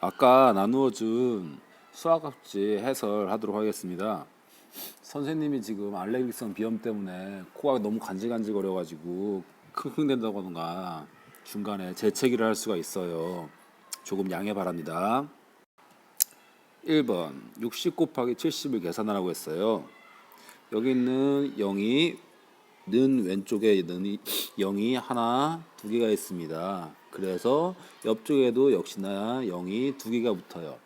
아까 나누어준 수학학지 해설하도록 하겠습니다. 선생님이 지금 알레르기성 비염 때문에 코가 너무 간질간질거려가지고 킁킁댄다거나 중간에 재채기를 할 수가 있어요. 조금 양해 바랍니다. 1번 60 곱하기 70을 계산하라고 했어요. 여기 있는 0이 는 왼쪽에 는 0이 하나, 두 개가 있습니다. 그래서 옆쪽에도 역시나 0이 두 개가 붙어요.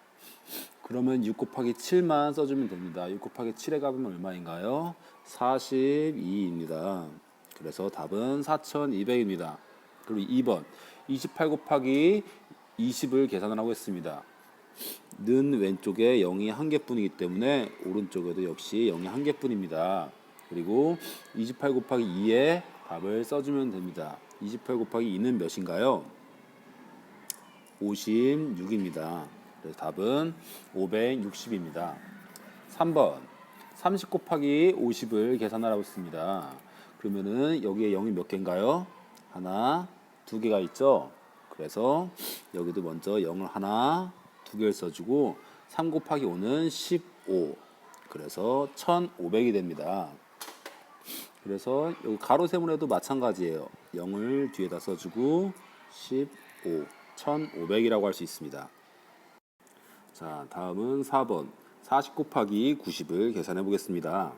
그러면 6 곱하기 7만 써주면 됩니다. 6 곱하기 7의 값은 얼마인가요? 42입니다. 그래서 답은 4200입니다. 그리고 2번 28 곱하기 20을 계산을 하고 있습니다. 는 왼쪽에 0이 한 개뿐이기 때문에 오른쪽에도 역시 0이 한 개뿐입니다. 그리고 28 곱하기 2의 답을 써주면 됩니다. 28 곱하기 2는 몇인가요? 56입니다. 그래서 답은 560입니다. 3번 30 곱하기 50을 계산하라고 했습니다. 그러면은 여기에 0이 몇 개인가요? 하나, 두 개가 있죠? 그래서 여기도 먼저 0을 하나, 두 개를 써주고 3 곱하기 5는 15. 그래서 1500이 됩니다. 그래서 여기 가로 세모에도 마찬가지예요. 0을 뒤에다 써주고 15, 1500이라고 할 수 있습니다. 자, 다음은 4번 40 곱하기 90을 계산해 보겠습니다.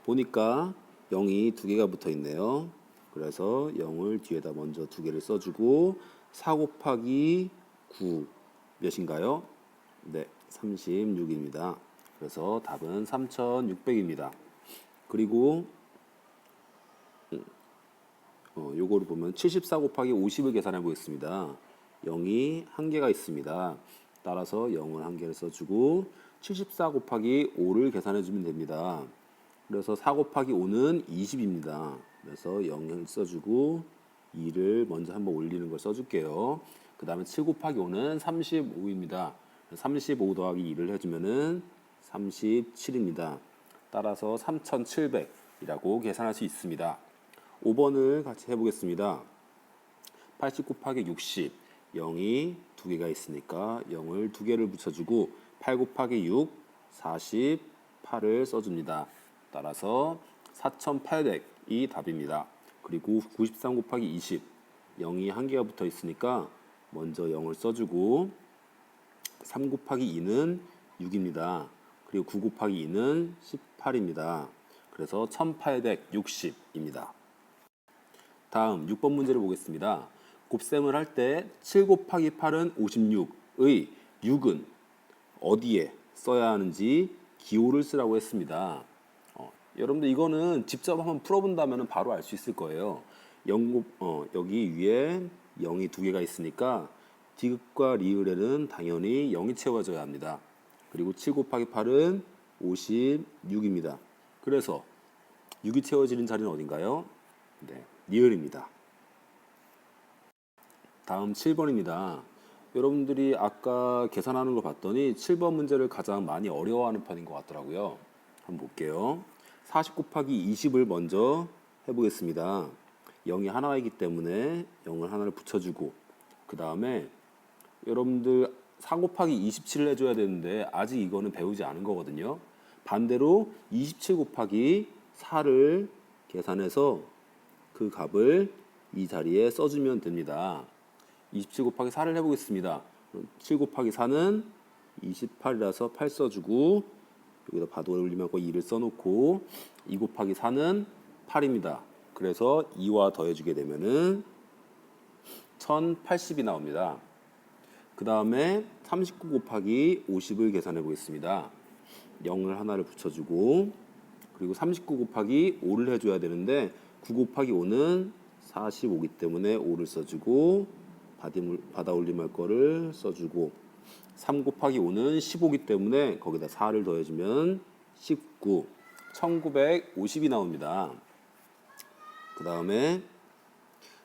보니까 0이 두 개가 붙어 있네요. 그래서 0을 뒤에다 먼저 두 개를 써주고 4 곱하기 9 몇인가요? 네, 36입니다. 그래서 답은 3600입니다. 그리고 요거를 보면 74 곱하기 50을 계산해 보겠습니다. 0이 한 개가 있습니다. 따라서 0을 한 개를 써주고 74 곱하기 5를 계산해 주면 됩니다. 그래서 4 곱하기 5는 20입니다. 그래서 0을 써주고 2를 먼저 한번 올리는 걸 써줄게요. 그 다음에 7 곱하기 5는 35입니다. 35 더하기 2를 해주면은 37입니다. 따라서 3700이라고 계산할 수 있습니다. 5번을 같이 해보겠습니다. 80 곱하기 60, 0이 두 개가 있으니까 0을 두 개를 붙여주고 8 곱하기 6, 48을 써줍니다. 따라서 4800이 답입니다. 그리고 93 곱하기 20, 0이 한 개가 붙어 있으니까 먼저 0을 써주고 3 곱하기 2는 6입니다. 그리고 9 곱하기 2는 18입니다. 그래서 1860입니다. 다음 6번 문제를 보겠습니다. 곱셈을 할 때 7 곱하기 8은 56의 6은 어디에 써야 하는지 기호를 쓰라고 했습니다. 여러분들 이거는 직접 한번 풀어본다면 바로 알 수 있을 거예요. 여기 위에 0이 두 개가 있으니까 디귿과 리을에는 당연히 0이 채워져야 합니다. 그리고 7 곱하기 8은 56입니다. 그래서 6이 채워지는 자리는 어딘가요? 네, 리을입니다. 다음 7번입니다. 여러분들이 아까 계산하는 걸 봤더니 7번 문제를 가장 많이 어려워하는 편인 것 같더라고요. 한번 볼게요. 40 곱하기 20을 먼저 해보겠습니다. 0이 하나가 있기 때문에 0을 하나를 붙여주고 그 다음에 여러분들 4 곱하기 27을 해줘야 되는데 아직 이거는 배우지 않은 거거든요. 반대로 27 곱하기 4를 계산해서 그 값을 이 자리에 써주면 됩니다. 27 곱하기 4를 해보겠습니다. 7 곱하기 4는 28이라서 8 써주고 여기다 바도 올리면 2를 써놓고 2 곱하기 4는 8입니다. 그래서 2와 더해주게 되면은 1080이 나옵니다. 그 다음에 39 곱하기 50을 계산해 보겠습니다. 0을 하나를 붙여주고 그리고 39 곱하기 5를 해줘야 되는데 9 곱하기 5는 45이기 때문에 5를 써주고 받아 올림할 거를 써주고 3 곱하기 5는 15이기 때문에 거기다 4를 더해주면 19, 1950이 나옵니다. 그 다음에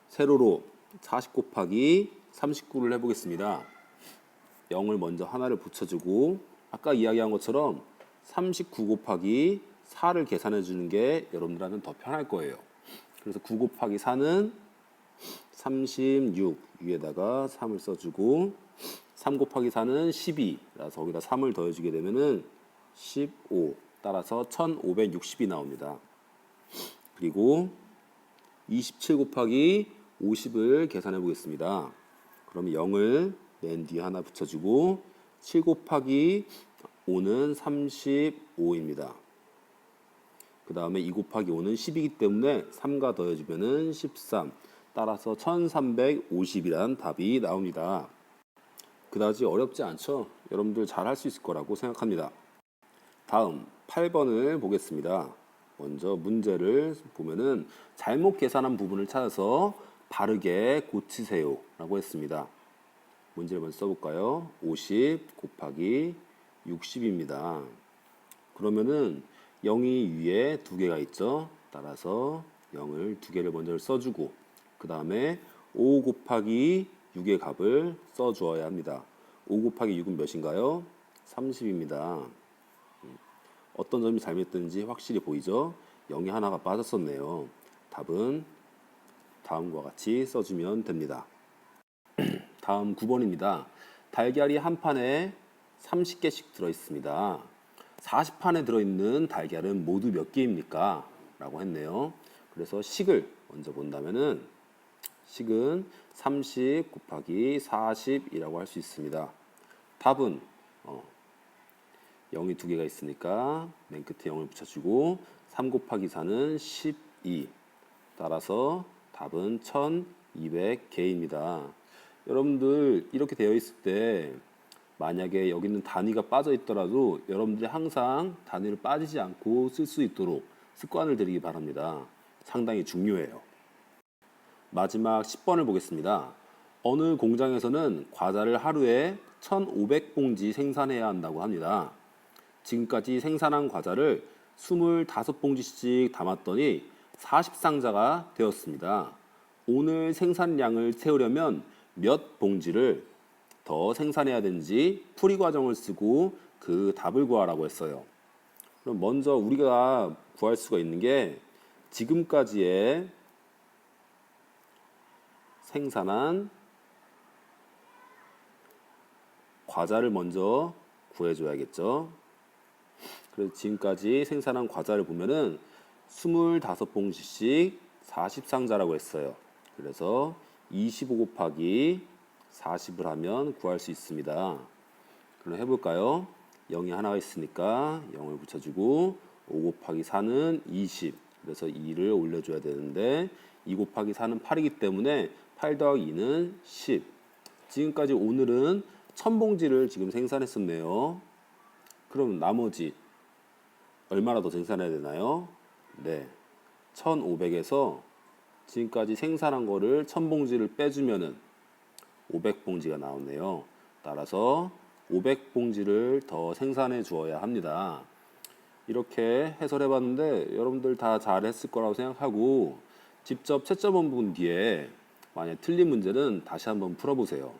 세로로 40 곱하기 39를 해보겠습니다. 0을 먼저 하나를 붙여주고 아까 이야기한 것처럼 39 곱하기 4를 계산해 주는 게 여러분들한테는 더 편할 거예요. 그래서 9 곱하기 4는 36, 위에다가 3을 써주고 3 곱하기 4는 12라서 거기다 3을 더해주게 되면은 15 따라서 1560이 나옵니다. 그리고 27 곱하기 50을 계산해 보겠습니다. 그럼 0을 맨 뒤에 하나 붙여주고 7 곱하기 5는 35입니다. 그 다음에 2 곱하기 5는 10이기 때문에 3과 더해주면 13 따라서 1350이란 답이 나옵니다. 그다지 어렵지 않죠? 여러분들 잘 할 수 있을 거라고 생각합니다. 다음 8번을 보겠습니다. 먼저 문제를 보면은 잘못 계산한 부분을 찾아서 바르게 고치세요 라고 했습니다. 문제를 먼저 써볼까요? 50 곱하기 60입니다. 그러면은 0이 위에 두 개가 있죠. 따라서 0을 두 개를 먼저 써주고 그 다음에 5 곱하기 6의 값을 써주어야 합니다. 5 곱하기 6은 몇인가요? 30입니다. 어떤 점이 잘못됐는지 확실히 보이죠? 0이 하나가 빠졌었네요. 답은 다음과 같이 써주면 됩니다. 다음 9번입니다. 달걀이 한 판에 30개씩 들어있습니다. 40판에 들어있는 달걀은 모두 몇 개입니까? 라고 했네요. 그래서 식을 먼저 본다면은 식은 30 곱하기 40이라고 할 수 있습니다. 답은 0이 두 개가 있으니까 맨 끝에 0을 붙여주고 3 곱하기 4는 12 따라서 답은 1200개입니다. 여러분들 이렇게 되어 있을 때 만약에 여기 있는 단위가 빠져 있더라도 여러분들이 항상 단위를 빠지지 않고 쓸 수 있도록 습관을 들이기 바랍니다. 상당히 중요해요. 마지막 10번을 보겠습니다. 어느 공장에서는 과자를 하루에 1,500봉지 생산해야 한다고 합니다. 지금까지 생산한 과자를 25봉지씩 담았더니 40상자가 되었습니다. 오늘 생산량을 채우려면 몇 봉지를 더 생산해야 되는지 풀이 과정을 쓰고 그 답을 구하라고 했어요. 그럼 먼저 우리가 구할 수가 있는 게 지금까지의 생산한 과자를 먼저 구해줘야겠죠. 그래서 지금까지 생산한 과자를 보면은 25봉지씩 40상자라고 했어요. 그래서 25 곱하기 40을 하면 구할 수 있습니다. 그럼 해볼까요? 0이 하나가 있으니까 0을 붙여주고 5 곱하기 4는 20 그래서 2를 올려줘야 되는데 2 곱하기 4는 8이기 때문에 8 더하기 2는 10 지금까지 오늘은 1000봉지를 지금 생산했었네요. 그럼 나머지 얼마나 더 생산해야 되나요? 네, 1500에서 지금까지 생산한 거를 1000봉지를 빼주면은 500봉지가 나오네요. 따라서 500봉지를 더 생산해 주어야 합니다. 이렇게 해설해 봤는데 여러분들 다 잘했을 거라고 생각하고 직접 채점 원본 뒤에 만약 틀린 문제는 다시 한번 풀어보세요.